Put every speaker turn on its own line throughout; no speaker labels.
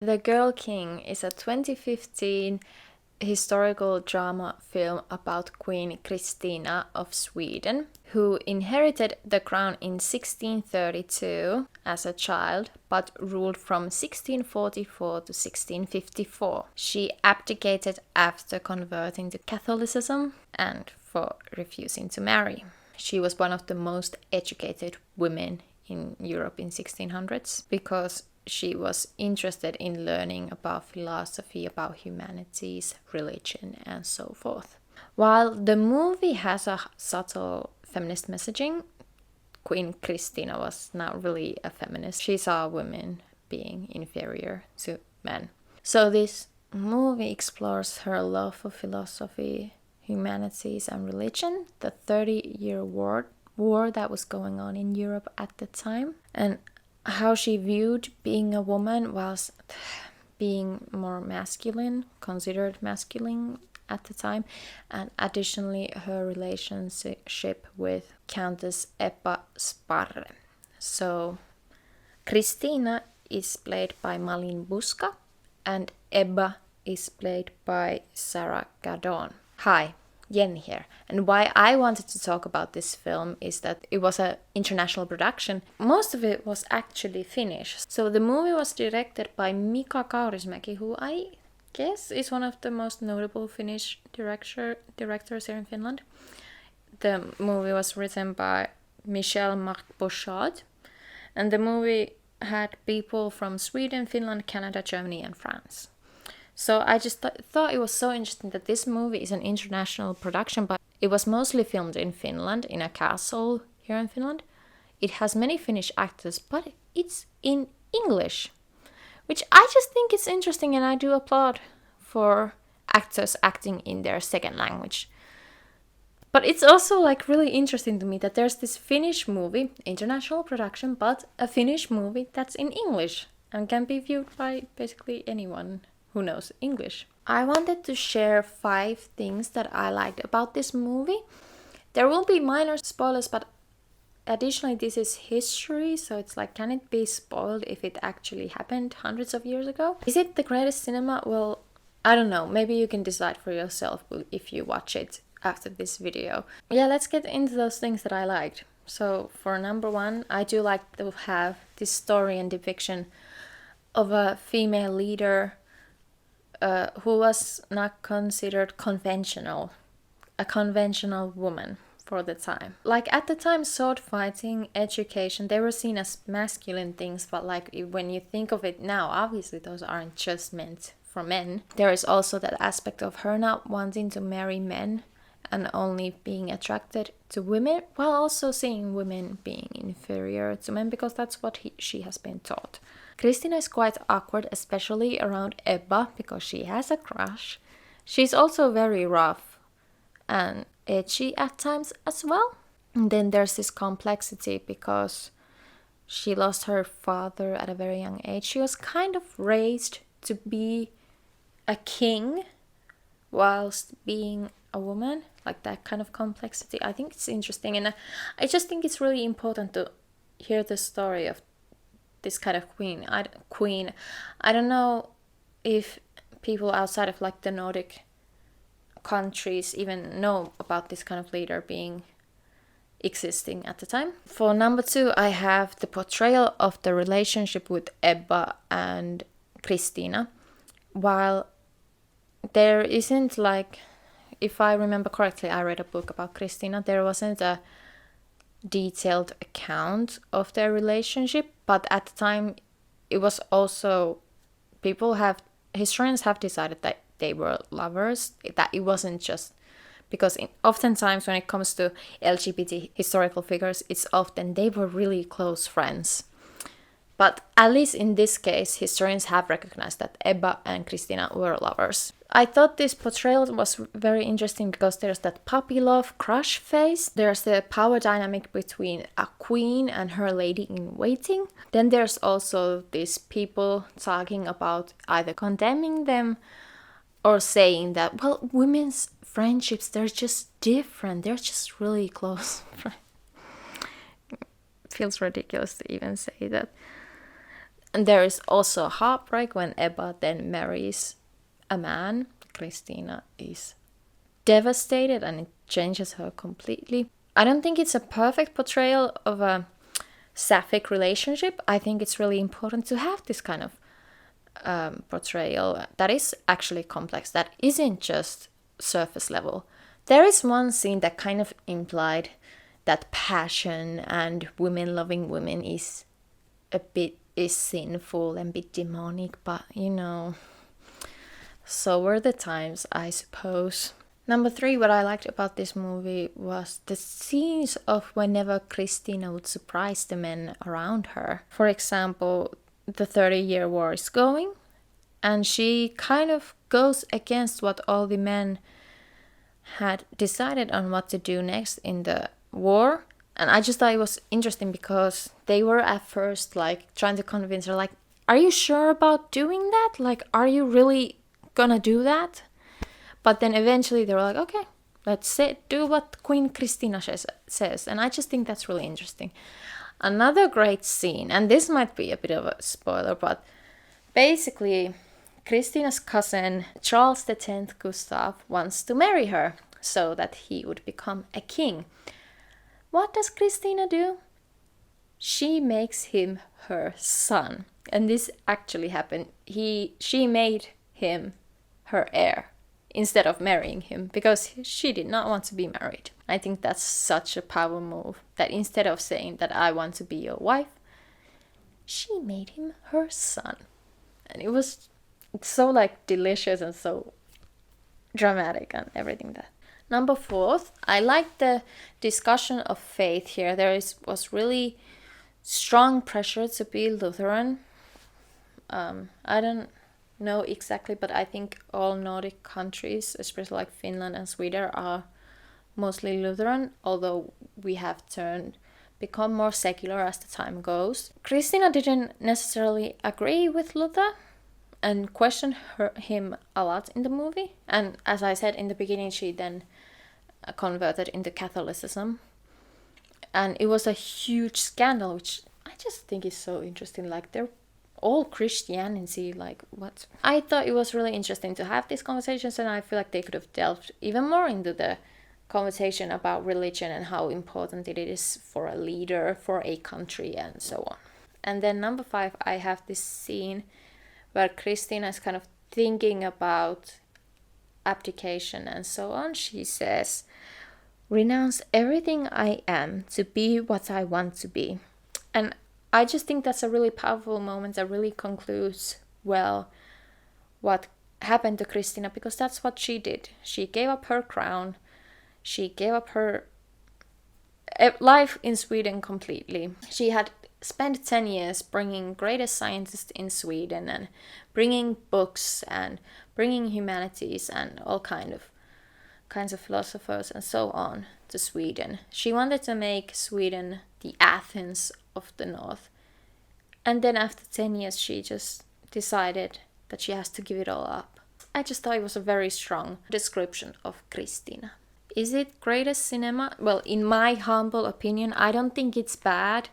The Girl King is a 2015 historical drama film about Queen Christina of Sweden, who inherited the crown in 1632 as a child, but ruled from 1644 to 1654. She abdicated after converting to Catholicism and for refusing to marry. She was one of the most educated women in Europe in 1600s because she was interested in learning about philosophy, about humanities, religion, and so forth. While the movie has a subtle feminist messaging, Queen Christina was not really a feminist. She saw women being inferior to men. So this movie explores her love for philosophy, humanities, and religion, the 30-year war that was going on in Europe at the time, and how she viewed being a woman whilst being more masculine, considered masculine at the time, and additionally her relationship with Countess Ebba Sparre. So Christina is played by Malin Buska and Ebba is played by Sarah Gadon. Hi, Jen here. And why I wanted to talk about this film is that it was an international production. Most of it was actually Finnish. So the movie was directed by Mika Kaurismäki, who I guess is one of the most notable Finnish directors here in Finland. The movie was written by Michel Marc-Bochard, and the movie had people from Sweden, Finland, Canada, Germany, and France. So I just thought it was so interesting that this movie is an international production, but it was mostly filmed in Finland, in a castle here in Finland. It has many Finnish actors, but it's in English, which I just think is interesting, and I do applaud for actors acting in their second language. But it's also like really interesting to me that there's this Finnish movie, international production, but a Finnish movie that's in English and can be viewed by basically anyone who knows English. I wanted to share 5 things that I liked about this movie. There will be minor spoilers, but additionally this is history, so it's like, can it be spoiled if it actually happened hundreds of years ago? Is it the greatest cinema? Well, I don't know. Maybe you can decide for yourself if you watch it after this video. Yeah, let's get into those things that I liked. So for number 1, I do like to have this story and depiction of a female leader who was not considered conventional, a conventional woman for the time. Like at the time, sword fighting, education, they were seen as masculine things, but like when you think of it now, obviously those aren't just meant for men. There is also that aspect of her not wanting to marry men and only being attracted to women, while also seeing women being inferior to men because that's what she has been taught. Christina is quite awkward, especially around Ebba, because she has a crush. She's also very rough and edgy at times as well. And then there's this complexity because she lost her father at a very young age. She was kind of raised to be a king whilst being a woman, like that kind of complexity. I think it's interesting, and I just think it's really important to hear the story of this kind of queen. I don't know if people outside of like the Nordic countries even know about this kind of leader being existing at the time. For number 2, I have the portrayal of the relationship with Ebba and Christina. While there isn't like, if I remember correctly, I read a book about Christina, there wasn't a detailed account of their relationship, but at the time it was also, historians have decided that they were lovers, that it wasn't just because oftentimes when it comes to LGBT historical figures, it's often they were really close friends. But at least in this case, historians have recognized that Ebba and Christina were lovers. I thought this portrayal was very interesting because there's that puppy love crush phase. There's the power dynamic between a queen and her lady in waiting. Then there's also these people talking about either condemning them or saying that, well, women's friendships, they're just different. They're just really close. Feels ridiculous to even say that. And there is also a heartbreak when Ebba then marries a man. Christina is devastated and it changes her completely. I don't think it's a perfect portrayal of a sapphic relationship. I think it's really important to have this kind of portrayal that is actually complex, that isn't just surface level. There is one scene that kind of implied that passion and women loving women is sinful and a bit demonic, but so were the times, I suppose. Number 3, what I liked about this movie was the scenes of whenever Christina would surprise the men around her. For example, the 30-year war is going, and she kind of goes against what all the men had decided on what to do next in the war. And I just thought it was interesting because they were at first like trying to convince her, like, are you sure about doing that? Like, are you really gonna do that? But then eventually they were like, okay, let's do what Queen Christina says. And I just think that's really interesting. Another great scene, and this might be a bit of a spoiler, but basically Christina's cousin Charles X Gustav wants to marry her so that he would become a king. What does Christina do? She makes him her son. And this actually happened. She made him her heir instead of marrying him because she did not want to be married. I think that's such a power move, that instead of saying that I want to be your wife, she made him her son. And it's so like delicious and so dramatic and everything that. Number 4, I like the discussion of faith here. Was really strong pressure to be Lutheran. I don't know exactly, but I think all Nordic countries, especially like Finland and Sweden, are mostly Lutheran, although we have become more secular as the time goes. Christina didn't necessarily agree with Luther and questioned him a lot in the movie. And as I said in the beginning, she then converted into Catholicism. And it was a huge scandal, which I just think is so interesting. Like, they're all Christianity, like, what? I thought it was really interesting to have these conversations, and I feel like they could have delved even more into the conversation about religion and how important it is for a leader, for a country, and so on. And then number 5, I have this scene where Christina is kind of thinking about abdication and so on. She says, "Renounce everything I am to be what I want to be." And I just think that's a really powerful moment that really concludes well what happened to Christina, because that's what she did. She gave up her crown. She gave up her life in Sweden completely. She had spent 10 years bringing greatest scientists in Sweden and bringing books and bringing humanities and all kinds of philosophers and so on to Sweden. She wanted to make Sweden the Athens of the North. And then after 10 years, she just decided that she has to give it all up. I just thought it was a very strong description of Christina. Is it greatest cinema? Well, in my humble opinion, I don't think it's bad,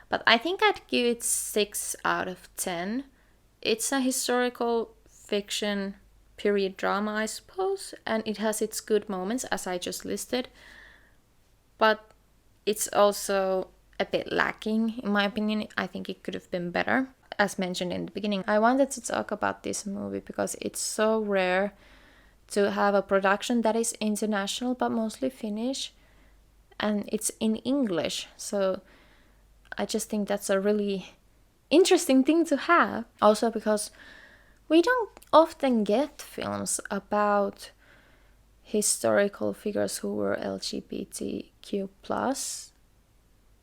but I think I'd give it 6 out of 10. It's a historical fiction period drama, I suppose, and it has its good moments, as I just listed, but it's also a bit lacking, in my opinion. I think it could have been better. As mentioned in the beginning, I wanted to talk about this movie because it's so rare to have a production that is international but mostly Finnish, and it's in English, so I just think that's a really interesting thing to have. Also because we don't often get films about historical figures who were LGBTQ+.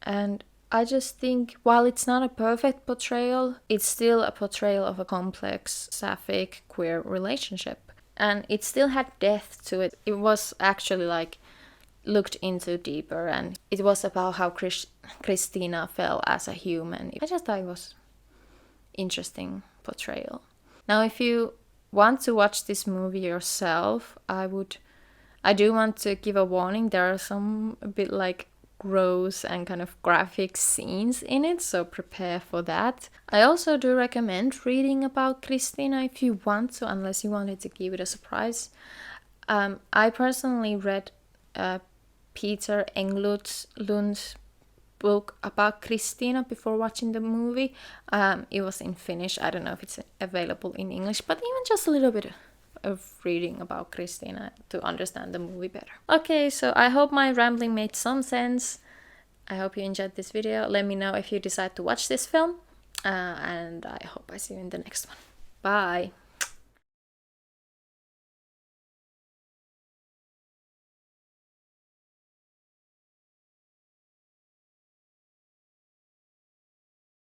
And I just think while it's not a perfect portrayal, it's still a portrayal of a complex, sapphic, queer relationship. And it still had depth to it. It was actually like looked into deeper, and it was about how Christina felt as a human. I just thought it was interesting portrayal. Now, if you want to watch this movie yourself, I do want to give a warning. There are some a bit like gross and kind of graphic scenes in it, so prepare for that. I also do recommend reading about Christina if you want to, unless you wanted to give it a surprise. I personally read Peter Englund's book about Christina before watching the movie. It was in Finnish. I don't know if it's available in English, but even just a little bit of reading about Christina to understand the movie better. Okay, so I hope my rambling made some sense. I hope you enjoyed this video. Let me know if you decide to watch this film, and I hope I see you in the next one. Bye!